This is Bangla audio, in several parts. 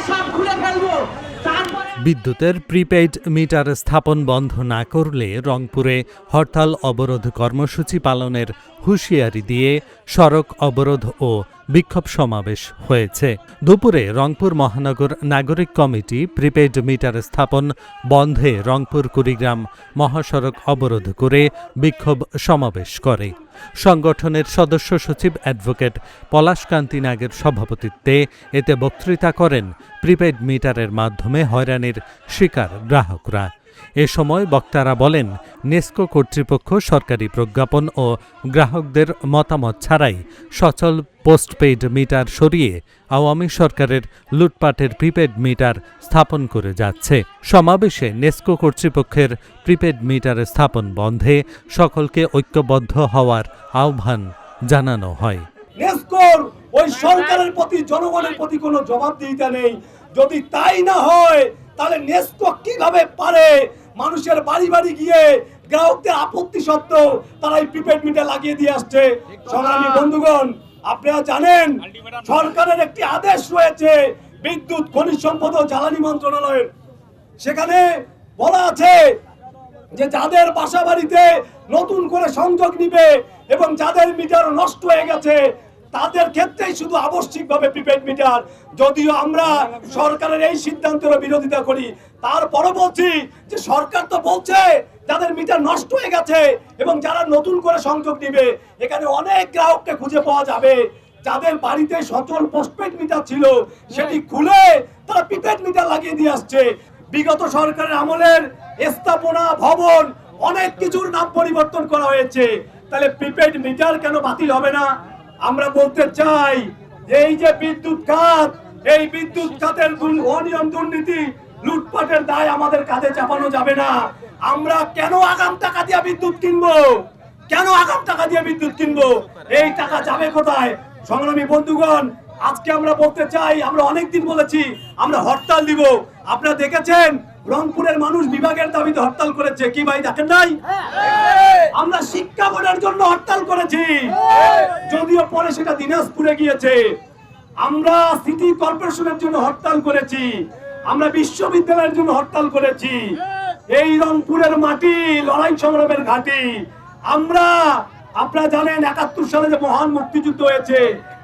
সব খুলে ফেলবো। বিদ্যুতের প্রিপেইড মিটার স্থাপন বন্ধ না করলে রংপুরে হরতাল অবরোধ কর্মসূচি পালনের হুঁশিয়ারি দিয়ে সড়ক অবরোধ ও বিক্ষোভ সমাবেশ হয়েছে। দুপুরে রংপুর মহানগর নাগরিক কমিটি প্রিপেইড মিটার স্থাপন বন্ধে রংপুর কুড়িগ্রাম মহাসড়ক অবরোধ করে বিক্ষোভ সমাবেশ করে। সংগঠনের সদস্য সচিব অ্যাডভোকেট পলাশকান্তি নাগের সভাপতিত্বে এতে বক্তৃতা করেন প্রিপেইড মিটারের মাধ্যমে হয়রানির শিকার গ্রাহকরা। এ সময় বক্তারা বলেন, নেসকো কর্তৃপক্ষ সরকারি প্রজ্ঞাপন ও গ্রাহকদের মতামত ছাড়াই সচল পোস্টপেইড মিটার সরিয়ে আওয়ামী সরকারের লুটপাটের প্রিপেইড মিটার স্থাপন করে যাচ্ছে। সমাবেশে নেসকো কর্তৃপক্ষের প্রিপেইড মিটার স্থাপন বন্ধে সকলকে ঐক্যবদ্ধ হওয়ার আহ্বান জানানো হয়। নেসকোর ওই সরকারের প্রতি জনগণের প্রতি কোনো জবাবদিহিতা নেই। যদি তাই না হয় তাহলে নেসকো কিভাবে পারে মানুষের বাড়ি বাড়ি গিয়ে গ্রাহকদের আপত্তি সত্ত্বেও তারা এই প্রিপেইড মিটার লাগিয়ে দিয়ে আসছে। সংগ্রামী বন্ধুগণ, আপনারা জানেন সরকারের একটি আদেশ রয়েছে বিদ্যুৎ খনিজ সম্পদ ও জ্বালানি মন্ত্রণালয়ের। সেখানে বলা আছে যে যাদের বাসা বাড়িতে নতুন করে সংযোগ নিবে এবং যাদের মিটার নষ্ট হয়ে গেছে তাদের ক্ষেত্রেই শুধু আবশ্যিকভাবে প্রিপেইড মিটার। যদিও আমরা সরকারের এই সিদ্ধান্তের বিরোধিতা করি, তারপরও বলছি যে সরকার তো বলছে যাদের মিটার নষ্ট হয়ে গেছে এবং যারা নতুন করে সংযোগ নিবে, এখানে অনেক গ্রাহককে খুঁজে পাওয়া যাবে যাদের বাড়িতে সচল পোস্টপেইড মিটার ছিল সেটি খুলে তারা প্রিপেইড মিটার লাগিয়ে দিয়ে আসছে। বিগত সরকারের আমলের স্থাপনা ভবন অনেক কিছুর নাম পরিবর্তন করা হয়েছে, তাহলে প্রিপেইড মিটার কেন বাতিল হবে না? আমরা বলতে চাই এই যে বিদ্যুৎ খাত, এই বিদ্যুৎ খাতের অনিয়ম দুর্নীতি লুটপাটের দায় আমাদের কাঁধে চাপানো যাবে না। আমরা কেন আগাম টাকা দিয়ে বিদ্যুৎ কিনবো? কেন আগাম টাকা দিয়ে বিদ্যুৎ কিনবো? এই টাকা যাবে কোথায়? সংগ্রামী বন্ধুগণ, আজকে আমরা বলতে চাই, আমরা অনেকদিন বলেছি আমরা হরতাল দিব। আপনারা দেখেছেন রংপুরের মানুষ বিভাগের দাবিতে হরতাল করেছে, কি ভাই দেখেন নাই? আমরা শিক্ষা বোর্ডের জন্য হরতাল করেছি, যদিও পরে সেটা দিনাজপুরে গিয়েছে। আমরা সিটি কর্পোরেশনের জন্য হরতাল করেছি, আমরা বিশ্ববিদ্যালয়ের জন্য হরতাল করেছি। এই রংপুরের মাটি লড়াই সংগ্রামের ঘাঁটি। আপনারা জানেন ৭১ সালে যে মহান মুক্তিযুদ্ধ হয়েছে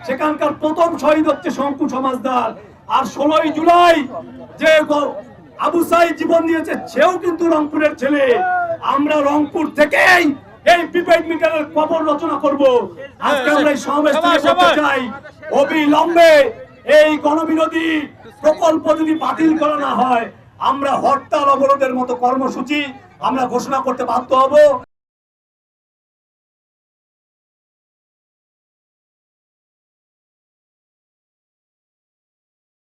সেখানকার প্রথম শহীদ হচ্ছে শঙ্কু সমাজদার, আর ১৬ই জুলাই যে আবু সাইদ জীবন দিয়েছে সেও কিন্তু রংপুরের ছেলে। আমরা রংপুর থেকেই এই প্রিপেইড মিটারের কবর রচনা করব। আজকে আমরা এই সমাবেশ থেকে বলতে চাই, অবিলম্বে এই গণবিরোধী প্রকল্প যদি বাতিল করা না হয় আমরা হরতাল অবরোধের মতো কর্মসূচি আমরা ঘোষণা করতে বাধ্য হব।